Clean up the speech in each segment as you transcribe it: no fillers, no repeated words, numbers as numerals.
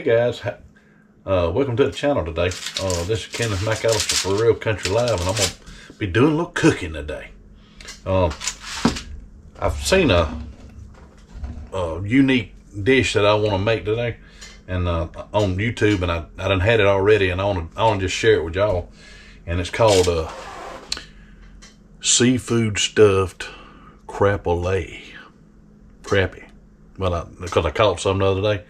Hey guys, welcome to the channel today. This is Kenneth McAllister for Real Country Live, and I'm gonna be doing a little cooking today. I've seen a unique dish that I want to make today, and on YouTube, and I done had it already, and I want to just share it with y'all. And it's called seafood stuffed crappie. Well, because I caught some the other day.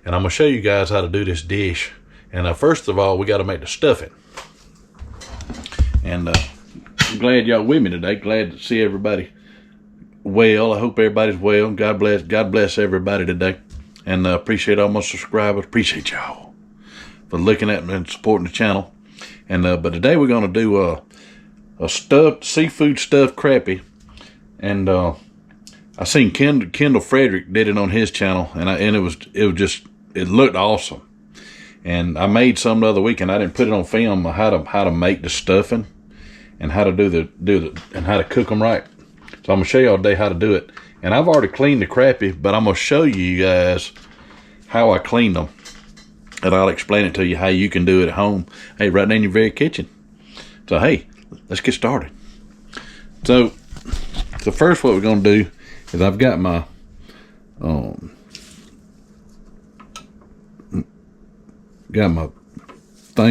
And I'm going to show you guys how to do this dish. And first of all, we got to make the stuffing. And I'm glad y'all with me today. Glad to see everybody well. I hope everybody's well. God bless everybody today. And appreciate all my subscribers. Appreciate y'all for looking at me and supporting the channel. And but today we're going to do a seafood stuffed crappie. And I seen Kendall Frederick did it on his channel, and it looked awesome. And I made some the other week, and I didn't put it on film how to make the stuffing and how to do and how to cook them right. So I'm gonna show y'all today how to do it. And I've already cleaned the crappie, but I'm gonna show you guys how I cleaned them, and I'll explain it to you how you can do it at home. Hey, right there in your very kitchen. So hey, let's get started. So first, what we're gonna do is I've got my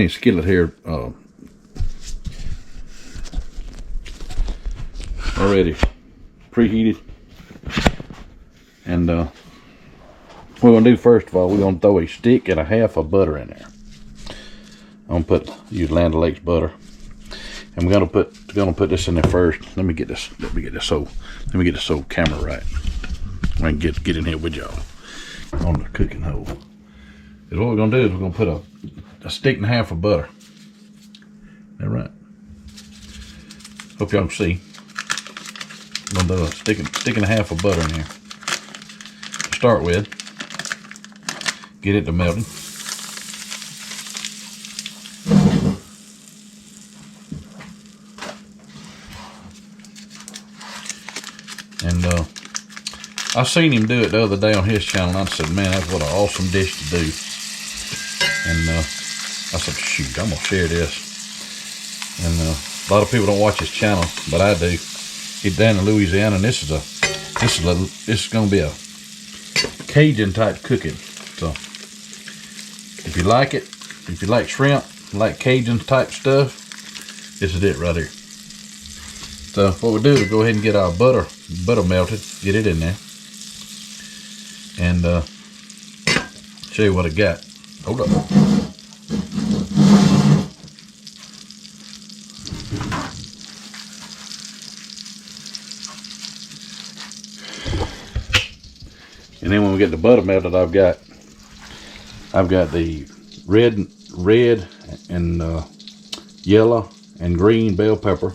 skillet here already preheated. And what we're gonna do first of all, we're gonna throw a stick and a half of butter in there. I'm gonna use Land O'Lakes butter. And we're gonna put this in there first. Let me get this whole camera right. I can get in here with y'all on the cooking hole. And what we're gonna do is we're gonna put a stick and a half of butter. All right. Hope y'all can see. I'm gonna do a stick and a half of butter in here to start with. Get it to melting. And I seen him do it the other day on his channel, and I said, man, that's what an awesome dish to do. And I said, shoot, I'm gonna share this. And a lot of people don't watch his channel, but I do. He's down in Louisiana, and this is gonna be a Cajun type cooking. So if you like it, if you like shrimp, like Cajun type stuff, this is it right here. So what we do is go ahead and get our butter melted, get it in there, and show you what I got. Hold up. And then when we get the butter melted, I've got the red and yellow and green bell pepper.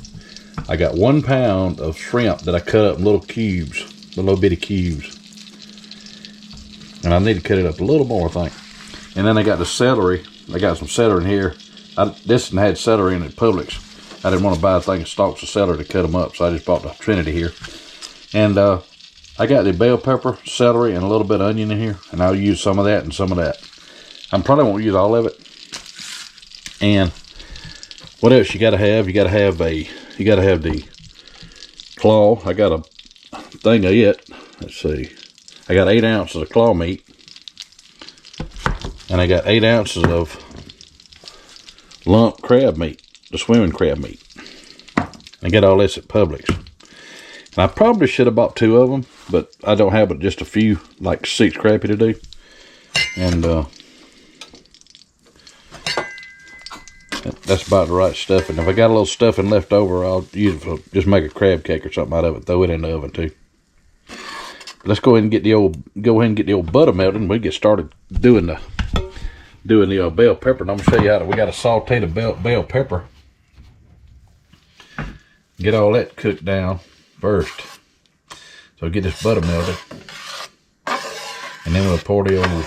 I got 1 pound of shrimp that I cut up in little cubes, little bitty cubes. And I need to cut it up a little more, I think. And then I got the celery. I got some celery in here. This one had celery in it at Publix. I didn't want to buy a thing of stalks of celery to cut them up, so I just bought the Trinity here. And I got the bell pepper, celery, and a little bit of onion in here. And I'll use some of that and some of that. I probably won't use all of it. And what else you gotta have? You gotta have the claw. I got a thing of it. Let's see. I got 8 ounces of claw meat. And I got 8 ounces of lump crab meat, the swimming crab meat. I got all this at Publix. And I probably should have bought 2 of them, but I don't have but just a few, like 6 crappie to do. And that's about the right stuffing. If I got a little stuffing left over, I'll use it for just make a crab cake or something out of it. Throw it in the oven too. Let's go ahead and get the old butter melted, and we get started doing the bell pepper. And I'm gonna show you how we gotta saute the bell pepper. Get all that cooked down first. So get this butter melted, and then we'll pour then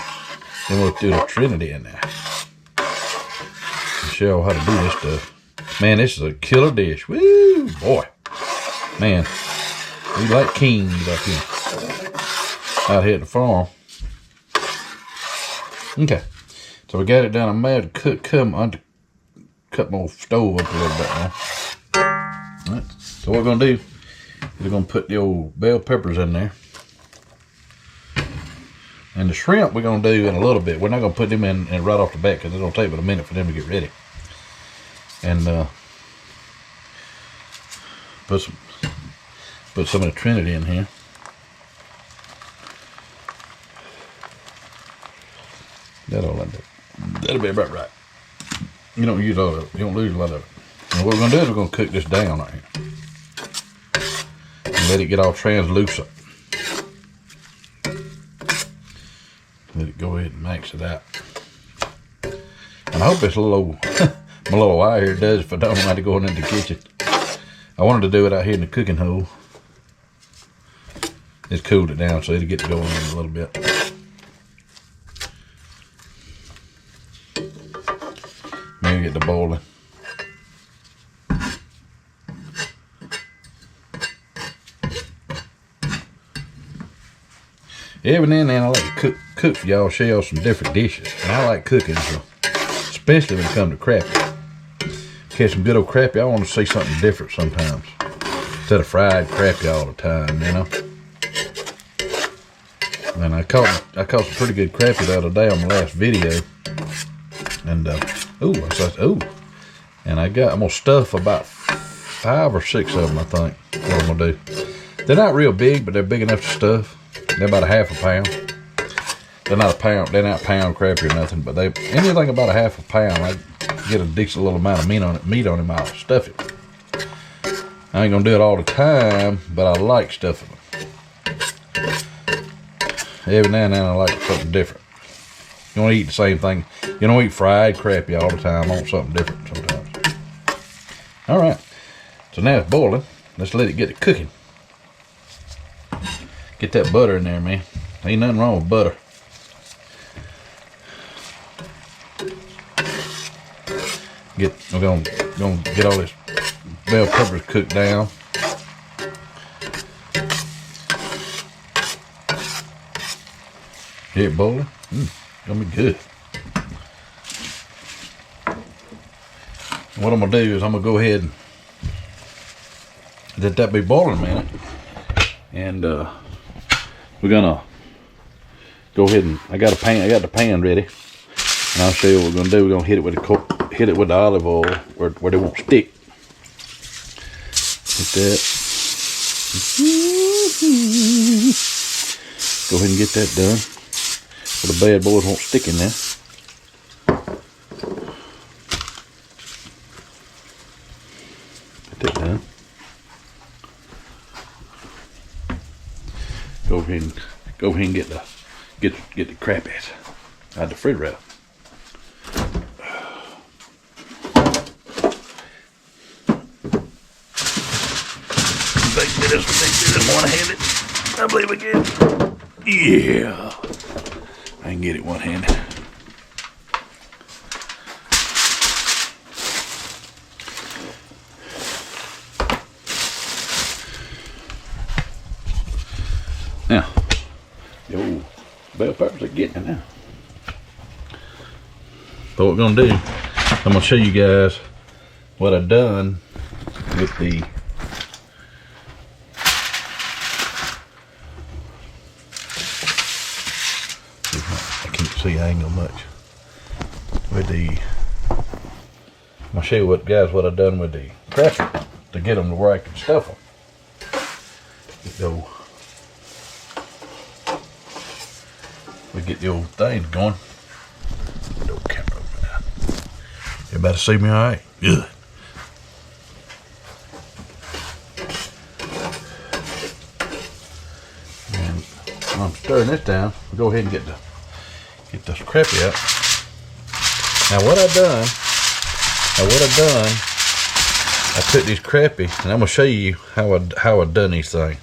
we'll do the Trinity in there. Show you how to do this stuff. Man, this is a killer dish. Woo, boy. Man, we like kings up here. Out here at the farm. Okay, so we got it done. I may have to cut my stove up a little bit now. All right, so what we're gonna do is we're gonna put the old bell peppers in there. And the shrimp we're gonna do in a little bit. We're not gonna put them in right off the bat because it'll take about a minute for them to get ready. And put some of the Trinity in here. That'll be about right. You don't use all of it. You don't lose a lot of it. And what we're gonna do is we're gonna cook this down right here and let it get all translucent. Let it go ahead and max it out. And I hope this little my little wire here does if I don't have to go into the kitchen. I wanted to do it out here in the cooking hole. It's cooled it down so it'll get to going in a little bit. Maybe get the boiling. Every now and then I like to cook for y'all, show y'all some different dishes. And I like cooking, so, especially when it comes to crappie. Catch some good old crappie, I want to see something different sometimes. Instead of fried crappie all the time, you know. And I caught some pretty good crappie the other day on my last video. And and I'm gonna stuff about 5 or 6 of them, I think. What I'm gonna do. They're not real big, but they're big enough to stuff. They're about a half a pound. They're not a pound. They're not pound crappie or nothing, but anything about a half a pound, I get a decent little amount of meat on them. I'll stuff it. I ain't gonna do it all the time, but I like stuffing them. Every now and then I like something different. You don't eat the same thing. You don't eat fried crappie all the time. I want something different sometimes. All right. So now it's boiling. Let's let it get to cooking. Get that butter in there, man. Ain't nothing wrong with butter. We're gonna get all this bell peppers cooked down. Get it boiling. Gonna be good. What I'm gonna do is I'm gonna go ahead and let that be boiling a minute, and we're gonna go ahead and I got the pan ready, and I'll show you what we're gonna do. We're gonna hit it with the olive oil where they won't stick. Hit that. Go ahead and get that done, so the bad boys won't stick in there. Get that done. Go ahead and get the crappies out of the refrigerator. They did this one-handed. I believe we can. Yeah, I can get it one-handed. Now, the old bell peppers are getting it now. So what we're gonna do, I'm gonna show you guys what I've done with the I can't see angle much. With the I'm gonna show you what I've done with the cracker to get them to where I can stuff them. We get the old things going. No camera over there. Everybody see me all right? Good. And while I'm stirring this down, we'll go ahead and get this crappie out. Now what I've done, I took these crappie, and I'm gonna show you how I've done these things.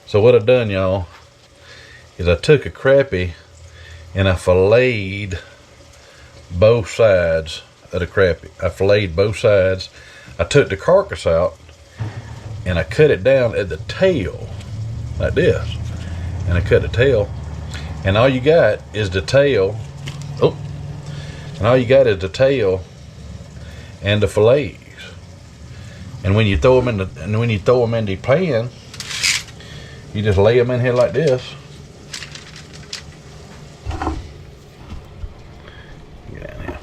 So what I've done, y'all, is I took a crappie and I filleted both sides of the crappie. I filleted both sides. I took the carcass out and I cut it down at the tail like this, and I cut the tail, and all you got is the tail. Oh, and all you got is the tail and the fillets. And when you throw them in the pan, you just lay them in here like this. Get down here.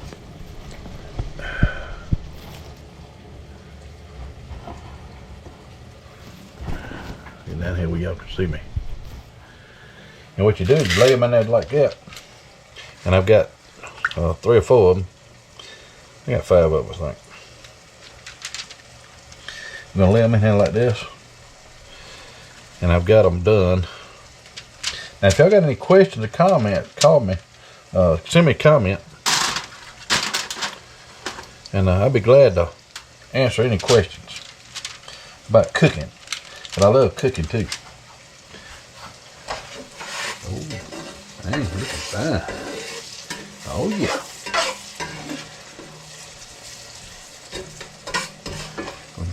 Get down here where y'all can see me. And what you do is you lay them in there like that. And I've got 3 or 4 of them. I got 5 of them, I think. I'm gonna lay them in here like this, and I've got them done. Now, if y'all got any questions or comments, call me, send me a comment, and I'll be glad to answer any questions about cooking. But I love cooking too. Oh, man, looking fine. Oh yeah.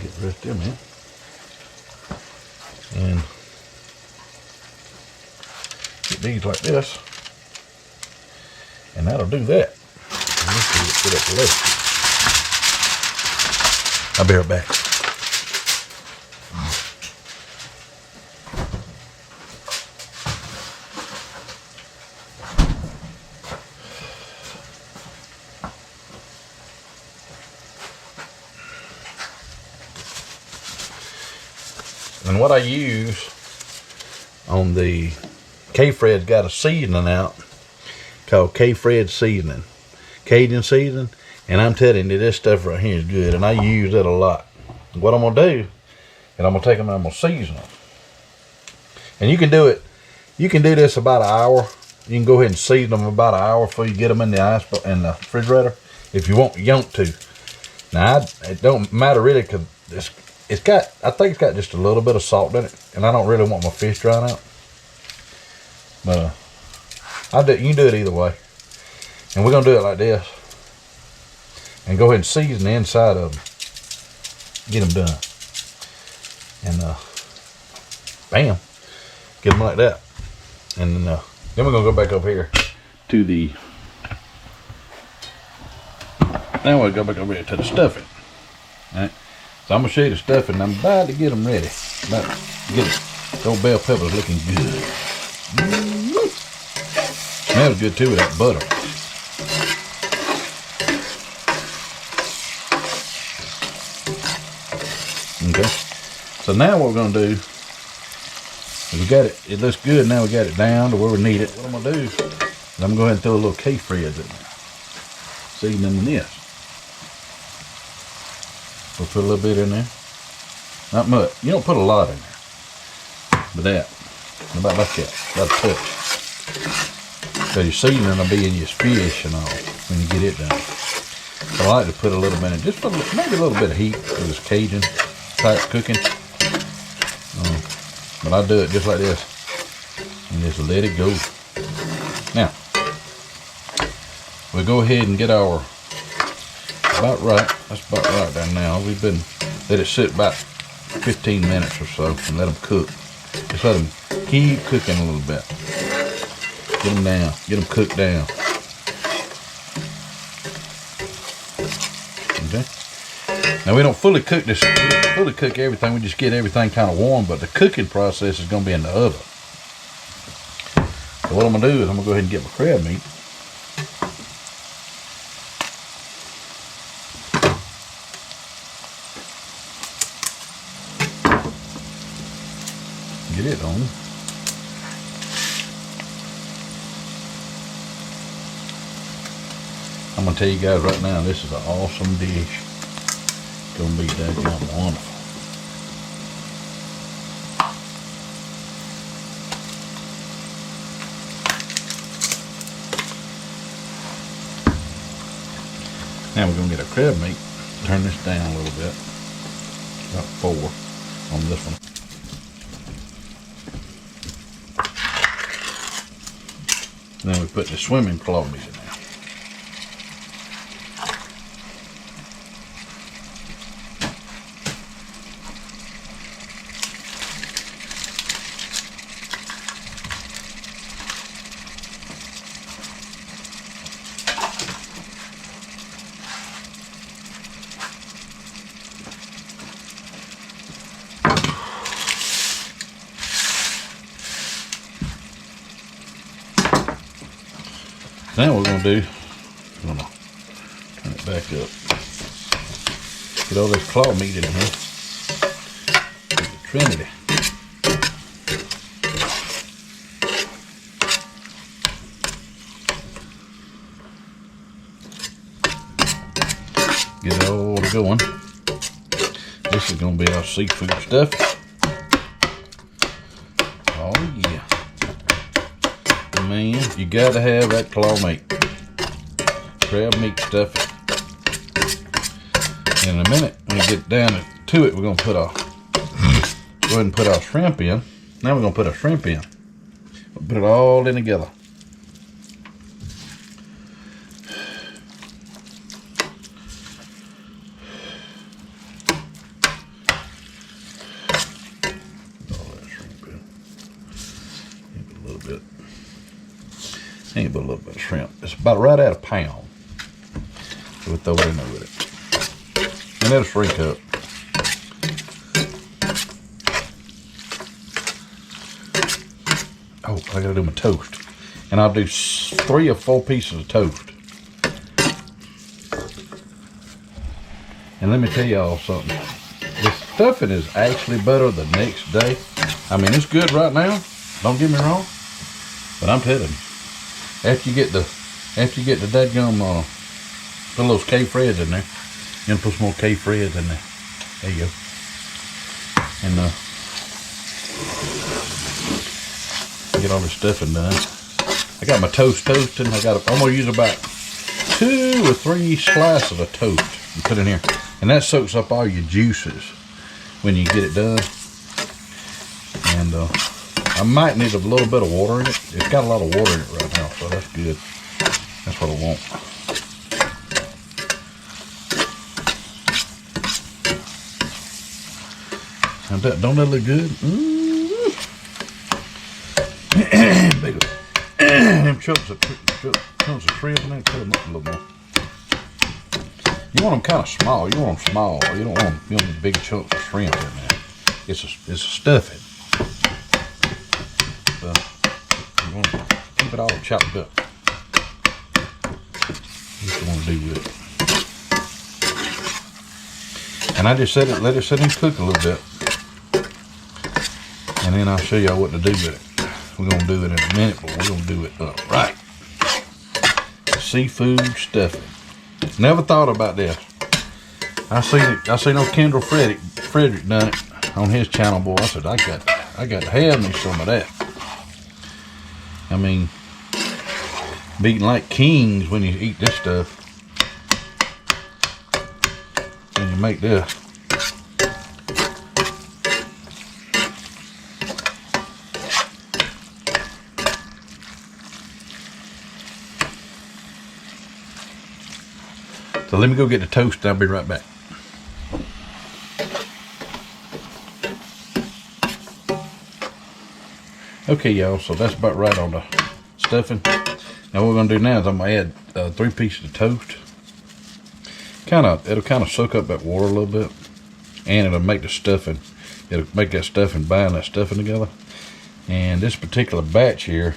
Get the rest of them in. And get these like this. And that'll do that. And this will get up the left. I'll be right back. And what I use on the K-Fred's got a seasoning out called K-Fred seasoning, Cajun seasoning, and I'm telling you, this stuff right here is good, and I use it a lot. What I'm gonna do is I'm gonna take them and I'm gonna season them. And you can do this about an hour. You can go ahead and season them about an hour before you get them in the refrigerator, if you want to. Now, it don't matter really, because I think it's got just a little bit of salt in it, and I don't really want my fish drying out. But you can do it either way. And we're gonna do it like this, and go ahead and season the inside of them. Get them done, and bam, get them like that. And then we're gonna go back up here to the. Now we'll go back over here to the stuffing. All right. So I'm gonna show you the stuffing. I'm about to get them ready. About to get it. Those bell peppers looking good. Smells good too with that butter. Okay. So now what we're gonna do is we got it. It looks good. Now we got it down to where we need it. What I'm gonna do is I'm gonna go ahead and throw a little K-Fred's in there. Seasoning this. We'll put a little bit in there. Not much. You don't put a lot in there. But that. About like that. About a touch. So your seasoning will be in your fish and all when you get it done. So I like to put a little bit in. Just maybe a little bit of heat for this Cajun type cooking. But I do it just like this. And just let it go. Now, we'll go ahead and get our about right. That's about right there now. We've been let it sit about 15 minutes or so and let them cook. Just let them keep cooking a little bit. Get them down. Get them cooked down. Okay. Now we don't fully cook this. We don't fully cook everything. We just get everything kind of warm. But the cooking process is going to be in the oven. So what I'm going to do is I'm going to go ahead and get my crab meat. Get it on. I'm gonna tell you guys right now, this is an awesome dish. It's gonna be daggone wonderful. Now we're gonna get our crab meat. Turn this down a little bit. About 4 on this one. Then we put the swimming claws in there. Now what we're gonna do, I'm gonna turn it back up. Get all this claw meat in here. The Trinity. Get it all going. This is gonna be our seafood stuff. Oh yeah. Man, you gotta have that claw meat. Crab meat stuff. In a minute, when we get down to it, we're gonna put our, go ahead and put our shrimp in. Now we're gonna put our shrimp in. We'll put it all in together. Ain't but a little bit of shrimp. It's about right at a pound. So we'll throw it in there with it. And it'll shrink up. Oh, I gotta do my toast. And I'll do 3 or 4 pieces of toast. And let me tell y'all something. The stuffing is actually better the next day. I mean, it's good right now. Don't get me wrong. But I'm telling you. After you get the dadgum, put those K-Freds in there. You can put some more K-Freds in there. There you go. And get all this stuffing done. I got my toast toasting. I'm gonna use about 2 or 3 slices of toast and put in here. And that soaks up all your juices when you get it done. And I might need a little bit of water in it. It's got a lot of water in it right now, so that's good. That's what I want. And don't that look good? Big them chunks of shrimp in there, cut them up a little more. You want them kind of small. You want them small. You don't want them big chunks of shrimp in there. It's a stuffing. You want to keep it all chopped up. What you want to do with it. And I just let it sit and cook a little bit. And then I'll show y'all what to do with it. We're going to do it in a minute, but we're going to do it right. Seafood stuffing. Never thought about this. I seen old Kendall Frederick done it on his channel, boy. I said, I got to have me some of that. I mean, beating like kings when you eat this stuff. When you make this. So let me go get the toast and I'll be right back. Okay, y'all, so that's about right on the stuffing. Now what we're gonna do now is I'm gonna add 3 pieces of toast. It'll kind of soak up that water a little bit, and it'll make the stuffing. It'll make that stuffing, bind that stuffing together. And this particular batch here,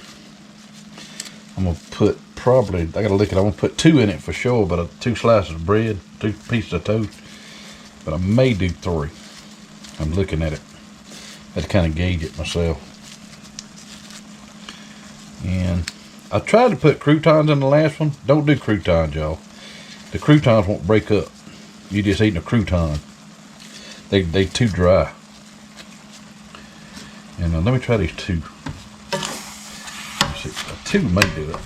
I'm gonna put I gotta look at it. I'm gonna put 2 in it for sure, but 2 slices of bread, 2 pieces of toast. But I may do 3. I'm looking at it. I had to kind of gauge it myself. And I tried to put croutons in the last one. Don't do croutons, y'all. The croutons won't break up. You just eating a crouton. They too dry. And let me try these 2. Let's see, 2 may do it.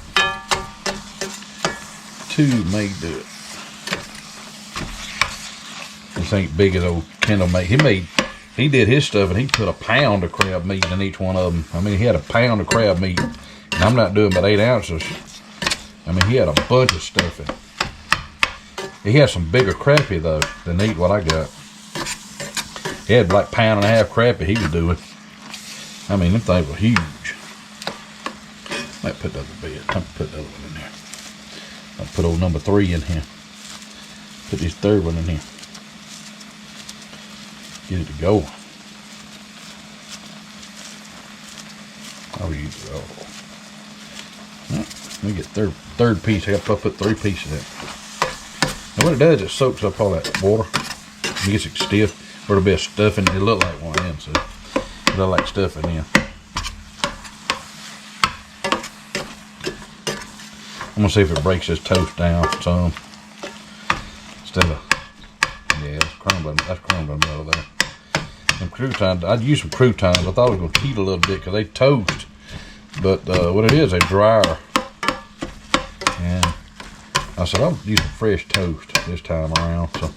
2 may do it. This ain't big as old Kendall made. He did his stuff and he put a pound of crab meat in each one of them. I mean, he had a pound of crab meat. And I'm not doing but 8 ounces. I mean, he had a bunch of stuffing. He had some bigger crappie though than what I got. He had like 1.5 pound crappie he was doing. I mean, them things were huge. Might put that in bed. I'll put that one in there. I'll put old number 3 in here. Put this 3rd one in here. Get it to go. I'll use it all. Let me get third piece. I got to put 3 pieces in. And what it does, it soaks up all that water. It gets it stiff. Or it'll be a stuffing. It look like one in, so it look like stuffing in. I'm gonna see if it breaks this toast down some. Instead of, yeah, it's crumbling. That's crumbling over there. Some croutons. I'd use some croutons. I thought it was gonna heat a little bit because they toast. But what it is, they drier. And I said I'll use some fresh toast this time around. So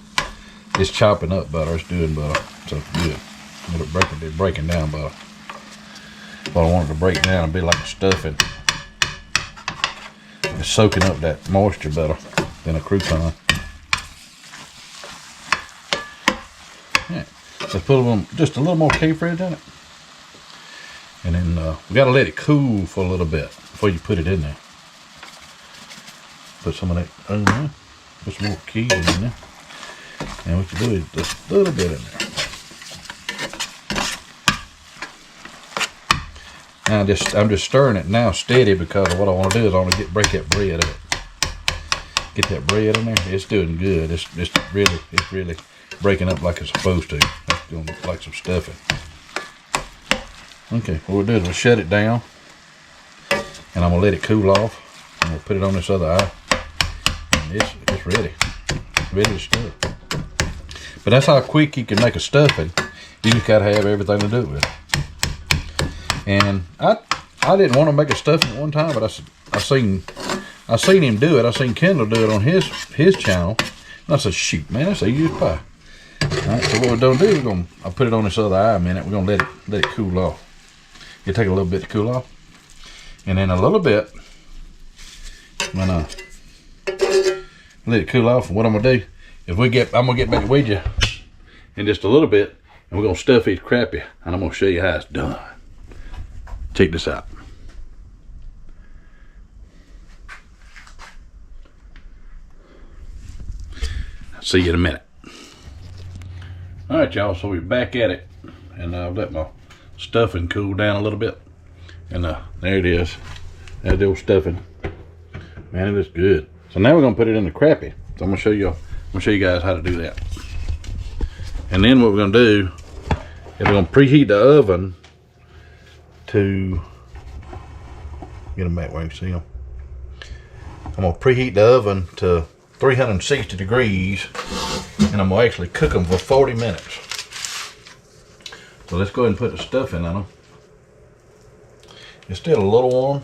it's chopping up butter. It's doing butter. So it's good. It'll breaking down butter. But I want it to break down and be like a stuffing. It's soaking up that moisture better than a crouton. Yeah. Let's put just a little more K-Fridge in it. And then we got to let it cool for a little bit before you put it in there. Put some of that in there. Put some more keys in there. And what you do is just a little bit in there. Now I'm just stirring it now steady because what I want to do is I want to break that bread up. Get that bread in there. It's doing good. It's really breaking up like it's supposed to. It's going to look like some stuffing. Okay, what we'll do is we'll shut it down, and I'm gonna let it cool off. I'm gonna put it on this other eye, and it's ready to stuff. But that's how quick you can make a stuffing. You just gotta have everything to do with it. And I didn't want to make a stuffing at one time, but I seen him do it. I seen Kendall do it on his channel. And I said, shoot, man, that's easy as pie. All right, so what we're gonna do, I'll put it on this other eye a minute. We're gonna let it cool off. It take a little bit to cool off, and then a little bit when I let it cool off. And what I'm gonna do is I'm gonna get back with you in just a little bit, and we're gonna stuff these crappie, and I'm gonna show you how it's done. Check this out. See you in a minute. All right, y'all. So we're back at it, and I've let my stuffing cool down a little bit, and there it is. That's the old stuffing. Man, it is good. So now we're gonna put it in the crappie. So I'm gonna show you guys how to do that. And then what we're gonna do is we're gonna preheat the oven to get them back where you can see them. I'm gonna preheat the oven to 360 degrees, and I'm gonna actually cook them for 40 minutes. So let's go ahead and put the stuffing in them. It's still a little warm,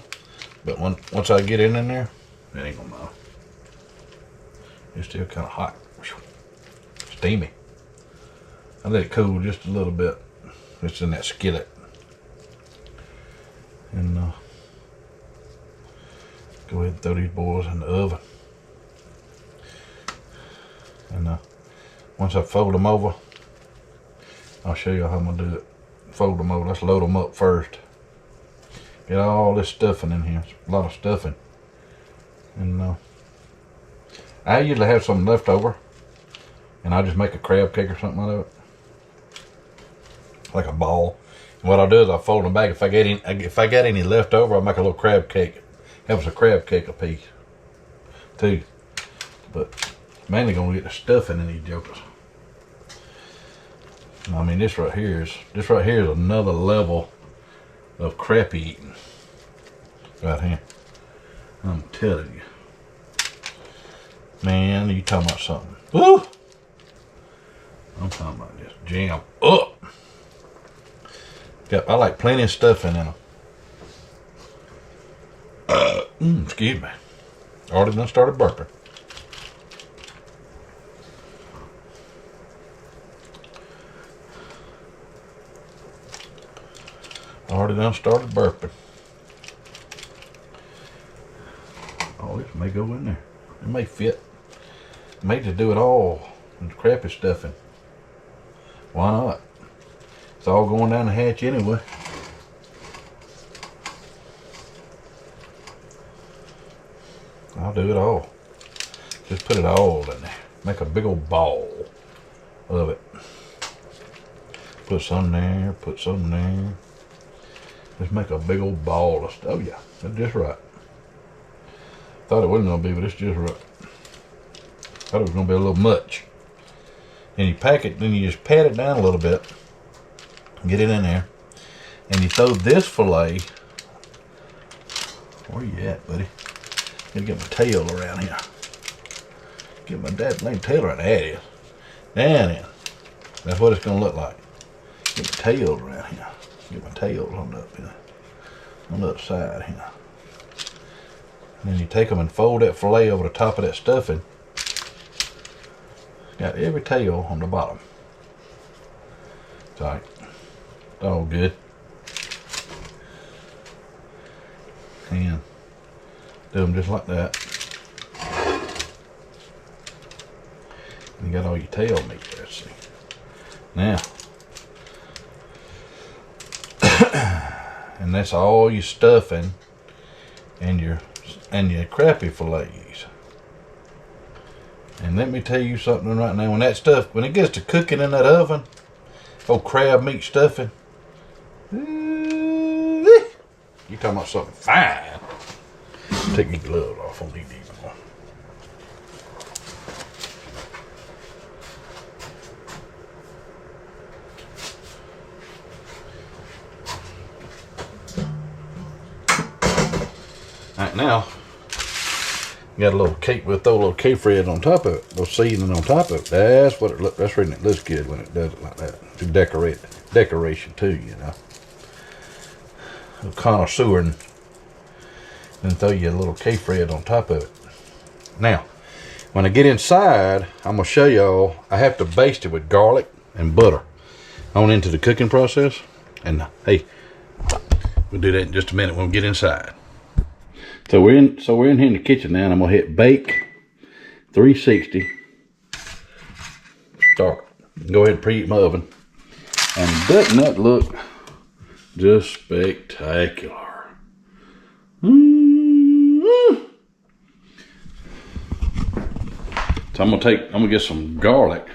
but once I get in there, it ain't gonna matter. It's still kind of hot, steamy. I let it cool just a little bit. It's in that skillet, and go ahead and throw these boys in the oven. And once I fold them over, I'll show you how I'm gonna do it. Fold them over. Let's load them up first. Get all this stuffing in here. It's a lot of stuffing. And I usually have some left over, and I just make a crab cake or something out of it, like a ball. And what I'll do is I'll fold them back. If I got any left over, I'll make a little crab cake. Helps a crab cake a piece too. But mainly gonna get the stuffing in these jokers. I mean, this right here is another level of crappie eating right here. I'm telling you, man. You talking about something? Woo! I'm talking about just jam up. I like plenty of stuffing in them. Excuse me. Already done started burping. Already done started burping. Oh, this may go in there. It may fit. It may just do it all. And the crappie stuffing. Why not? It's all going down the hatch anyway. I'll do it all. Just put it all in there. Make a big old ball of it. Put some there, put some there. Just make a big old ball of stuff. Oh yeah, that's just right. Thought it wasn't gonna be, but it's just right. Thought it was gonna be a little much. And you pack it, then you just pat it down a little bit, get it in there, and you throw this fillet. Where you at, buddy? Gotta get my tail around here. Get my dad tail right there. It is. Down in. That's what it's gonna look like. Get my tail around here. Get my tail on the up here. On the other side here. And then you take them and fold that fillet over the top of that stuffing. Got every tail on the bottom. It's all right. It's all good. And do them just like that. And you got all your tail meat there, see. Now, and that's all your stuffing and your crappie fillets. And let me tell you something right now. When that stuff, when it gets to cooking in that oven, old crab meat stuffing, you talking about something fine. Take your gloves off on these anymore. Alright, now got a little cake. We'll throw a little K-Fred on top of it, a little seasoning on top of it. That's what it looks. That's when it looks good when it does it like that. To decoration too, you know. A connoisseur, and then throw you a little K-Fred on top of it. Now, when I get inside, I'm gonna show y'all. I have to baste it with garlic and butter on into the cooking process. And hey, we'll do that in just a minute when we get inside. So we're in here in the kitchen now, and I'm gonna hit bake 360. Start. Go ahead and preheat my oven. And doesn't that look just spectacular? So I'm gonna get some garlic,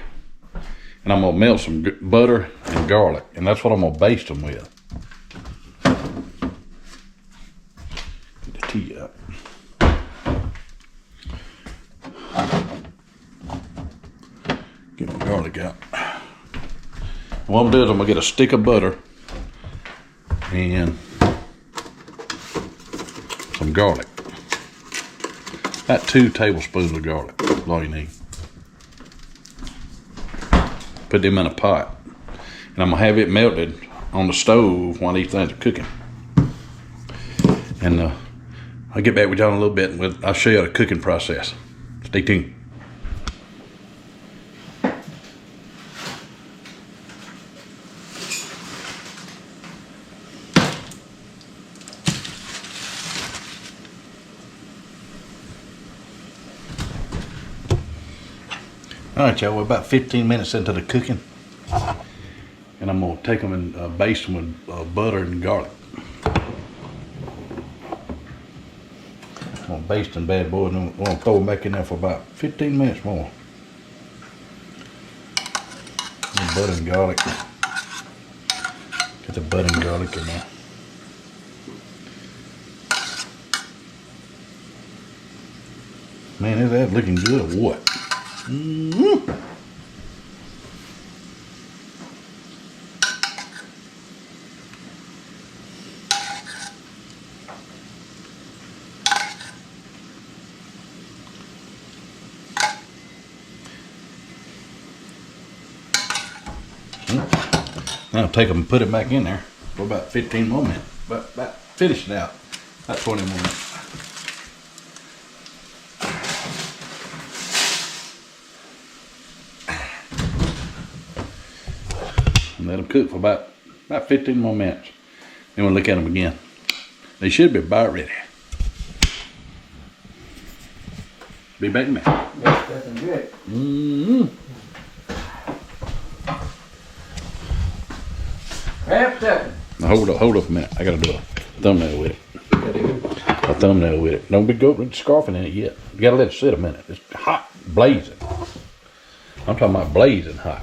and I'm gonna melt some butter and garlic, and that's what I'm gonna baste them with. Tea up. Get my garlic out. What I'm gonna do is I'm gonna get a stick of butter and some garlic. About 2 tablespoons of garlic. That's all you need. Put them in a pot, and I'm gonna have it melted on the stove while these things are cooking. And I'll get back with y'all in a little bit, and I'll show you the cooking process. Stay tuned. All right, y'all, we're about 15 minutes into the cooking, and I'm gonna take them and baste them with butter and garlic. I'm gonna baste them bad boys, and I'm gonna throw them back in there for about 15 minutes more. Butter and garlic. Get the butter and garlic in there. Man, is that looking good or what? Mm-hmm. Now take them and put it back in there for about 15 more minutes. About finish it out. About 20 more minutes. And let them cook for about 15 more minutes. Then we'll look at them again. They should be about ready. Be back in a minute. Yes, that's good. Mm-hmm. Half second. Now hold up a minute. I gotta do a thumbnail with it. A thumbnail with it. Don't be scarfing in it yet. You gotta let it sit a minute. It's hot, blazing. I'm talking about blazing hot.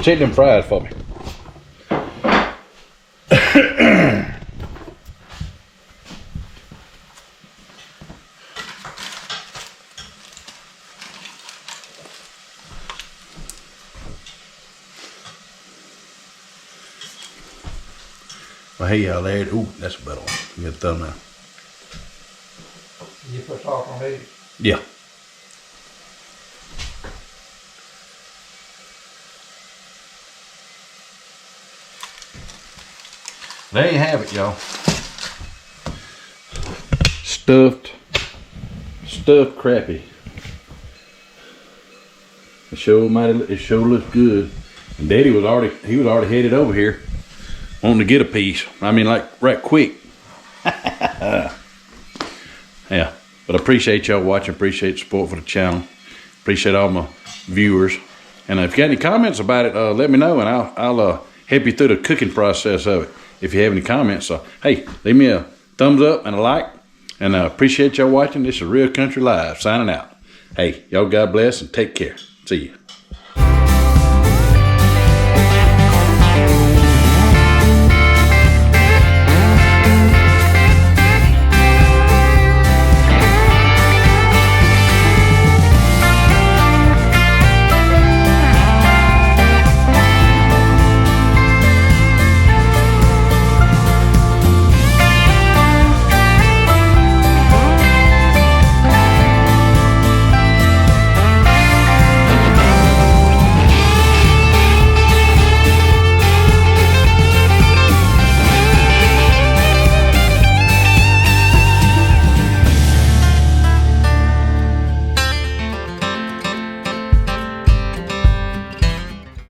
Check them fries for me. Well, hey, y'all, there. Ooh, that's a better one. You got a thumbnail. You put salt on these? Yeah. There you have it, y'all. Stuffed crappie. It sure looks good. And Daddy was already headed over here, wanting to get a piece. I mean, like right quick. Yeah, but I appreciate y'all watching. Appreciate the support for the channel. Appreciate all my viewers. And if you got any comments about it, let me know, and I'll help you through the cooking process of it. If you have any comments, so hey, leave me a thumbs up and a like. And I appreciate y'all watching. This is Real Country Live signing out. Hey, y'all God bless and take care. See you.